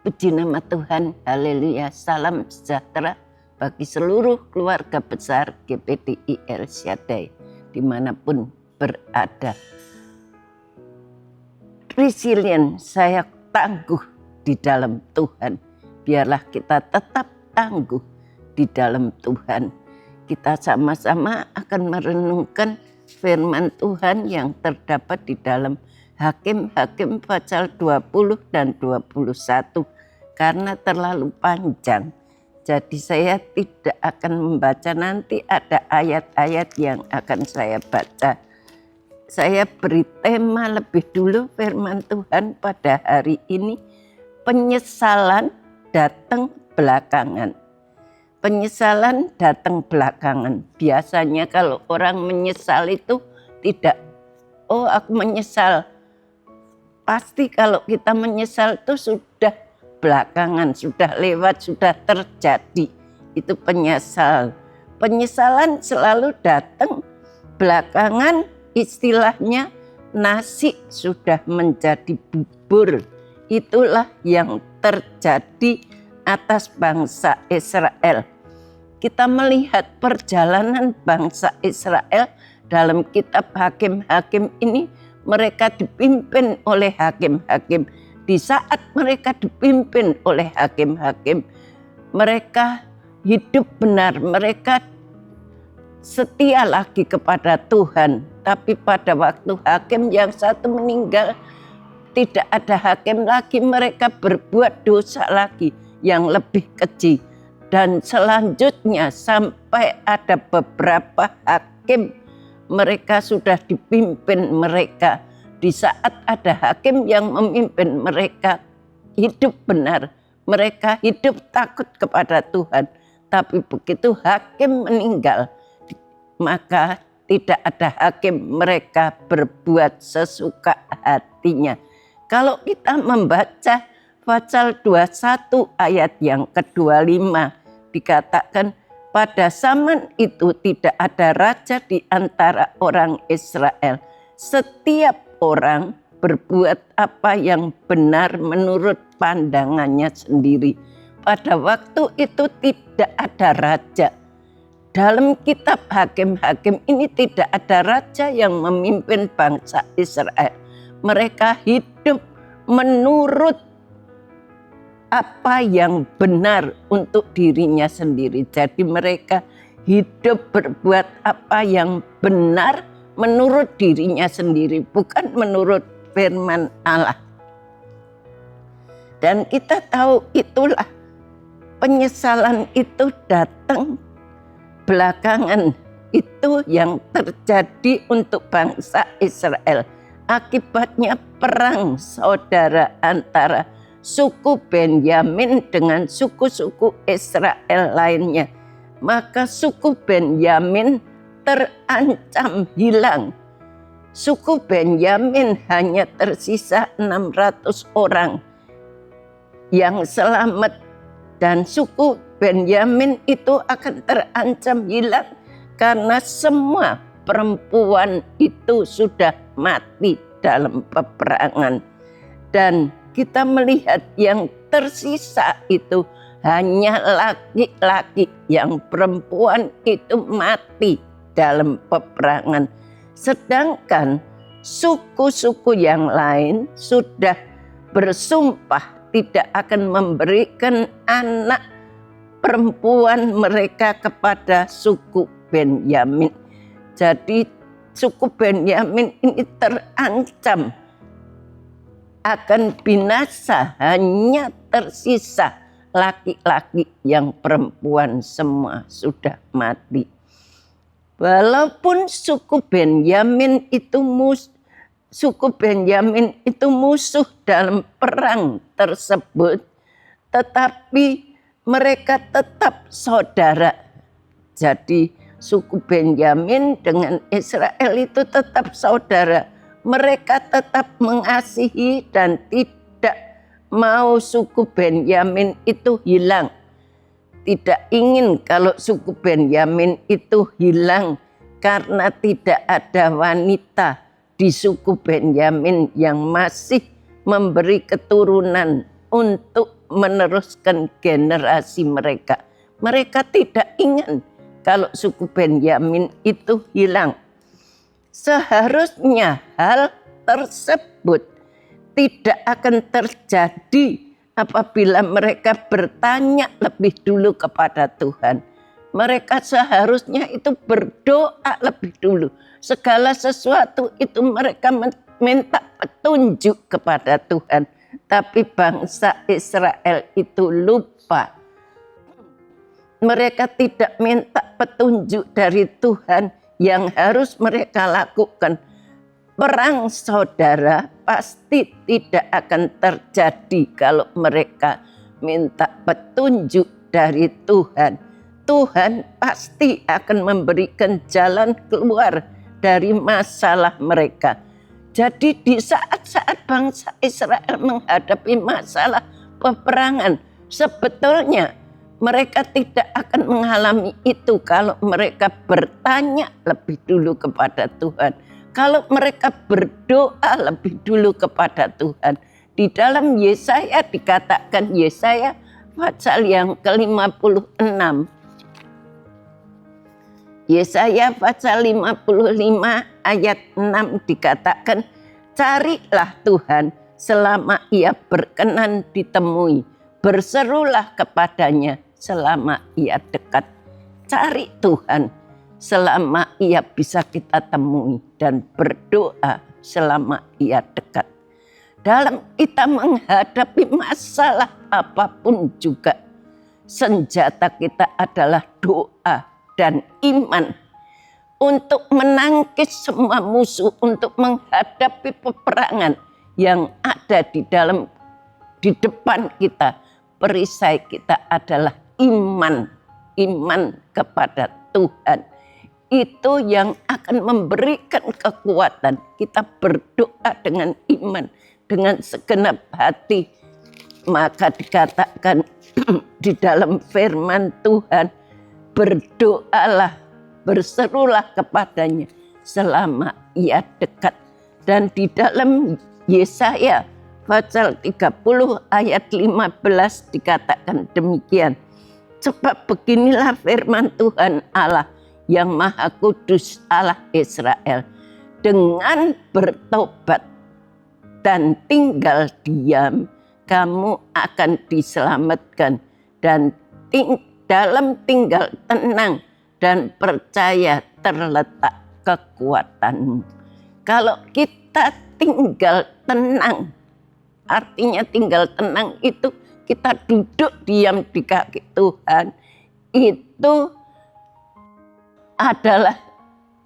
Puji nama Tuhan, haleluya, salam sejahtera bagi seluruh keluarga besar GPDI El Shaddai dimanapun berada. Resilient, saya tangguh di dalam Tuhan. Biarlah kita tetap tangguh di dalam Tuhan. Kita sama-sama akan merenungkan firman Tuhan yang terdapat di dalam Hakim-Hakim pasal 20 dan 21. Karena terlalu panjang, jadi saya tidak akan membaca, nanti ada ayat-ayat yang akan saya baca. Saya beri tema lebih dulu firman Tuhan pada hari ini, penyesalan datang belakangan. Penyesalan datang belakangan. Biasanya kalau orang menyesal itu tidak, oh aku menyesal. Pasti kalau kita menyesal itu sudah belakangan, sudah lewat, sudah terjadi. Itu penyesal. Penyesalan selalu datang belakangan, istilahnya nasi sudah menjadi bubur. Itulah yang terjadi atas bangsa Israel. Kita melihat perjalanan bangsa Israel dalam kitab Hakim-Hakim ini, mereka dipimpin oleh hakim-hakim. Di saat mereka dipimpin oleh hakim-hakim, mereka hidup benar, mereka setia lagi kepada Tuhan. Tapi pada waktu hakim yang satu meninggal, tidak ada hakim lagi, mereka berbuat dosa lagi yang lebih keji. Dan selanjutnya sampai ada beberapa hakim, mereka sudah dipimpin mereka. Di saat ada hakim yang memimpin mereka hidup benar, mereka hidup takut kepada Tuhan. Tapi begitu hakim meninggal, maka tidak ada hakim, mereka berbuat sesuka hatinya. Kalau kita membaca pasal 21 ayat yang ke-25, dikatakan pada zaman itu tidak ada raja di antara orang Israel. Setiap orang berbuat apa yang benar menurut pandangannya sendiri. Pada waktu itu tidak ada raja. Dalam kitab Hakim-Hakim ini tidak ada raja yang memimpin bangsa Israel. Mereka hidup menurut apa yang benar untuk dirinya sendiri. Jadi mereka hidup berbuat apa yang benar menurut dirinya sendiri, bukan menurut firman Allah. Dan kita tahu itulah penyesalan itu datang belakangan. Itu yang terjadi untuk bangsa Israel. Akibatnya perang saudara antara suku Benyamin dengan suku-suku Israel lainnya. Maka suku Benyamin terancam hilang. Suku Benyamin hanya tersisa 600 orang yang selamat. Dan suku Benyamin itu akan terancam hilang karena semua perempuan itu sudah mati dalam peperangan. Dan kita melihat yang tersisa itu hanya laki-laki, yang perempuan itu mati dalam peperangan. Sedangkan suku-suku yang lain sudah bersumpah tidak akan memberikan anak perempuan mereka kepada suku Benyamin. Jadi suku Benyamin ini terancam akan binasa, hanya tersisa laki-laki, yang perempuan semua sudah mati. Walaupun suku Benyamin itu musuh dalam perang tersebut, tetapi mereka tetap saudara. Jadi suku Benyamin dengan Israel itu tetap saudara. Mereka tetap mengasihi dan tidak mau suku Benyamin itu hilang. Tidak ingin kalau suku Benyamin itu hilang karena tidak ada wanita di suku Benyamin yang masih memberi keturunan untuk meneruskan generasi mereka. Mereka tidak ingin kalau suku Benyamin itu hilang. Seharusnya hal tersebut tidak akan terjadi apabila mereka bertanya lebih dulu kepada Tuhan. Mereka seharusnya itu berdoa lebih dulu. Segala sesuatu itu mereka minta petunjuk kepada Tuhan. Tapi bangsa Israel itu lupa. Mereka tidak minta petunjuk dari Tuhan yang harus mereka lakukan. Perang saudara pasti tidak akan terjadi kalau mereka minta petunjuk dari Tuhan. Tuhan pasti akan memberikan jalan keluar dari masalah mereka. Jadi di saat-saat bangsa Israel menghadapi masalah peperangan, sebetulnya mereka tidak akan mengalami itu kalau mereka bertanya lebih dulu kepada Tuhan. Kalau mereka berdoa lebih dulu kepada Tuhan. Di dalam Yesaya dikatakan, Yesaya pasal yang ke-56. Yesaya pasal 55 ayat 6 dikatakan, carilah Tuhan selama ia berkenan ditemui. Berserulah kepadanya selama ia dekat. Cari Tuhan selama ia bisa kita temui dan berdoa selama ia dekat. Dalam kita menghadapi masalah apapun juga, senjata kita adalah doa dan iman untuk menangkis semua musuh, untuk menghadapi peperangan yang ada di depan kita. Perisai kita adalah iman kepada Tuhan. Itu yang akan memberikan kekuatan. Kita berdoa dengan iman, dengan segenap hati. Maka dikatakan di dalam firman Tuhan, berdoalah, berserulah kepadanya selama ia dekat. Dan di dalam Yesaya pasal 30 ayat 15 dikatakan demikian. Sebab beginilah firman Tuhan Allah yang Maha Kudus, Allah Israel. Dengan bertobat dan tinggal diam, kamu akan diselamatkan. Dan dalam tinggal tenang dan percaya terletak kekuatanmu. Kalau kita tinggal tenang, artinya tinggal tenang itu kita duduk diam di kaki Tuhan. Itu adalah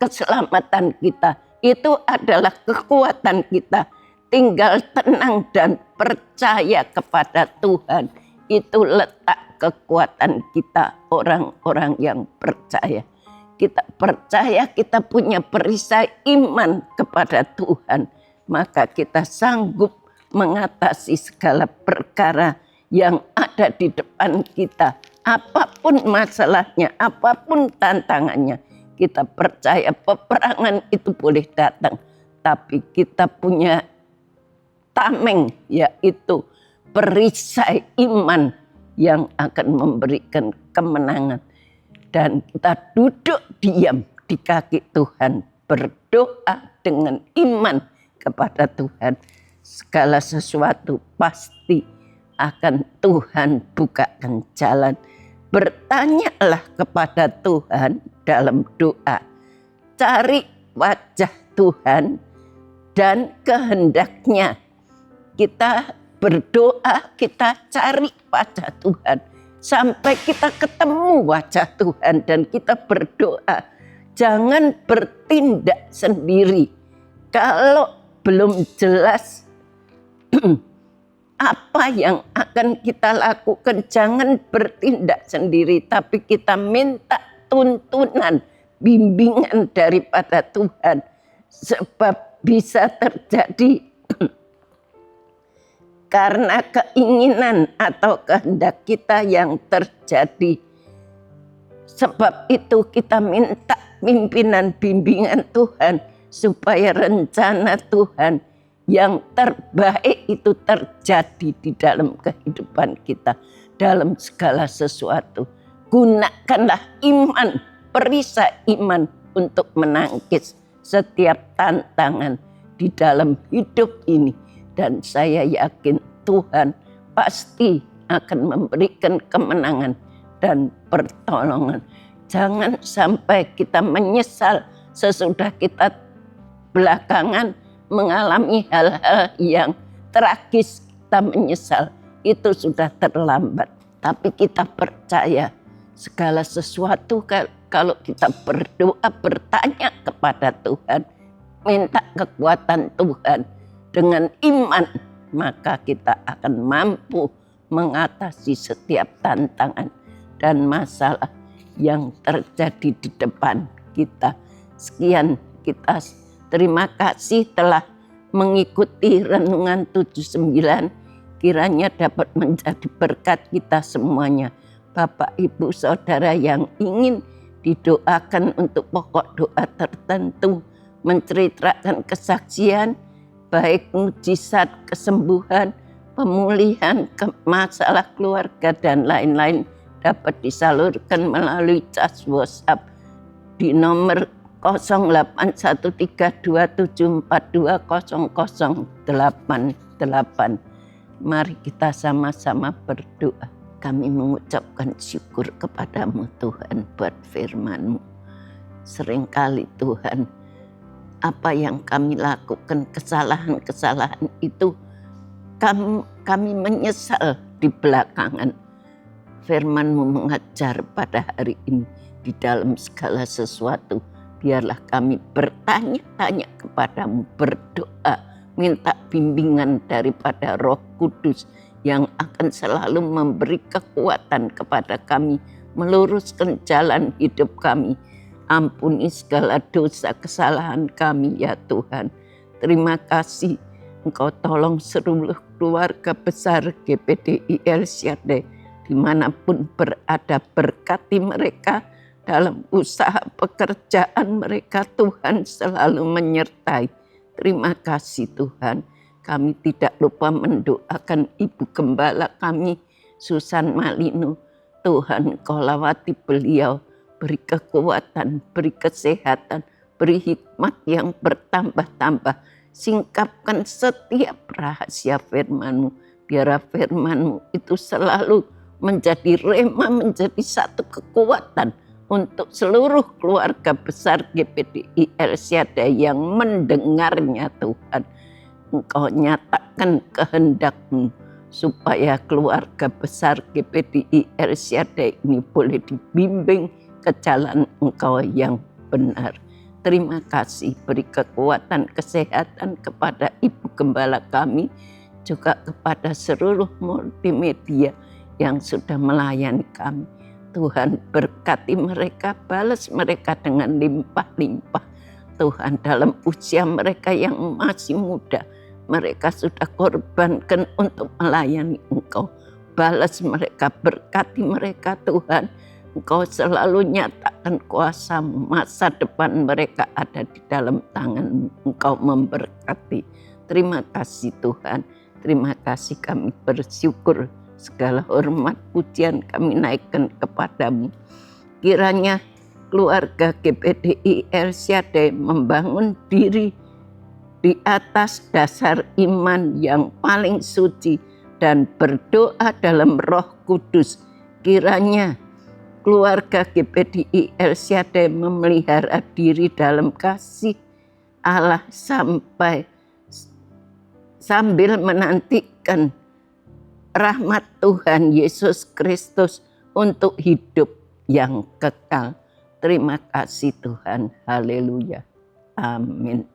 keselamatan kita. Itu adalah kekuatan kita. Tinggal tenang dan percaya kepada Tuhan. Itu letak kekuatan kita, orang-orang yang percaya. Kita percaya, kita punya perisai iman kepada Tuhan. Maka kita sanggup mengatasi segala perkara yang ada di depan kita. Apapun masalahnya, apapun tantangannya, kita percaya peperangan itu boleh datang. Tapi kita punya tameng, yaitu perisai iman yang akan memberikan kemenangan. Dan kita duduk diam di kaki Tuhan, berdoa dengan iman kepada Tuhan. Segala sesuatu pasti akan Tuhan bukakan jalan. Bertanyalah kepada Tuhan dalam doa. Cari wajah Tuhan dan kehendaknya. Kita berdoa, kita cari wajah Tuhan. Sampai kita ketemu wajah Tuhan dan kita berdoa. Jangan bertindak sendiri. Kalau belum jelas apa yang akan kita lakukan, jangan bertindak sendiri, tapi kita minta tuntunan, bimbingan daripada Tuhan. Sebab bisa terjadi karena keinginan atau kehendak kita yang terjadi. Sebab itu kita minta pimpinan bimbingan Tuhan supaya rencana Tuhan yang terbaik itu terjadi di dalam kehidupan kita, dalam segala sesuatu. Gunakanlah iman, perisai iman untuk menangkis setiap tantangan di dalam hidup ini. Dan saya yakin Tuhan pasti akan memberikan kemenangan dan pertolongan. Jangan sampai kita menyesal sesudah kita belakangan mengalami hal-hal yang tragis, kita menyesal. Itu sudah terlambat. Tapi kita percaya segala sesuatu kalau kita berdoa, bertanya kepada Tuhan, minta kekuatan Tuhan dengan iman, maka kita akan mampu mengatasi setiap tantangan dan masalah yang terjadi di depan kita. Sekian, kita terima kasih telah mengikuti Renungan 79. Kiranya dapat menjadi berkat kita semuanya. Bapak, Ibu, Saudara yang ingin didoakan untuk pokok doa tertentu, menceritakan kesaksian, baik mujizat, kesembuhan, pemulihan, masalah keluarga, dan lain-lain, dapat disalurkan melalui cas WhatsApp di nomor 081327420088. Mari kita sama-sama berdoa. Kami mengucapkan syukur kepadamu Tuhan buat firman-Mu. Seringkali Tuhan, apa yang kami lakukan, kesalahan-kesalahan itu kami menyesal di belakangan. Firman-Mu mengajar pada hari ini di dalam segala sesuatu. Biarlah kami bertanya-tanya kepadamu, berdoa, minta bimbingan daripada Roh Kudus yang akan selalu memberi kekuatan kepada kami, meluruskan jalan hidup kami. Ampuni segala dosa kesalahan kami ya Tuhan. Terima kasih Engkau tolong seluruh keluarga besar GPDI El Shaddai dimanapun berada, berkati mereka dalam usaha pekerjaan mereka. Tuhan selalu menyertai. Terima kasih Tuhan. Kami tidak lupa mendoakan Ibu Gembala kami, Susan Malino. Tuhan Kau lawati beliau, beri kekuatan, beri kesehatan, beri hikmat yang bertambah-tambah. Singkapkan setiap rahasia firman-Mu. Biar firman-Mu itu selalu menjadi rema, menjadi satu kekuatan untuk seluruh keluarga besar GPDI El Shaddai yang mendengarnya Tuhan. Engkau nyatakan kehendak-Mu supaya keluarga besar GPDI El Shaddai ini boleh dibimbing ke jalan Engkau yang benar. Terima kasih, beri kekuatan, kesehatan kepada Ibu Gembala kami, juga kepada seluruh multimedia yang sudah melayani kami. Tuhan berkati mereka, balas mereka dengan limpah-limpah. Tuhan dalam usia mereka yang masih muda, mereka sudah korbankan untuk melayani Engkau. Balas mereka, berkati mereka Tuhan. Engkau selalu nyatakan kuasa, masa depan mereka ada di dalam tangan-Mu. Engkau memberkati. Terima kasih Tuhan. Terima kasih, kami bersyukur. Segala hormat pujian kami naikkan kepadamu. Kiranya keluarga GPDI El Shaddai membangun diri di atas dasar iman yang paling suci dan berdoa dalam Roh Kudus. Kiranya keluarga GPDI El Shaddai memelihara diri dalam kasih Allah sambil menantikan rahmat Tuhan Yesus Kristus untuk hidup yang kekal. Terima kasih Tuhan. Haleluya. Amin.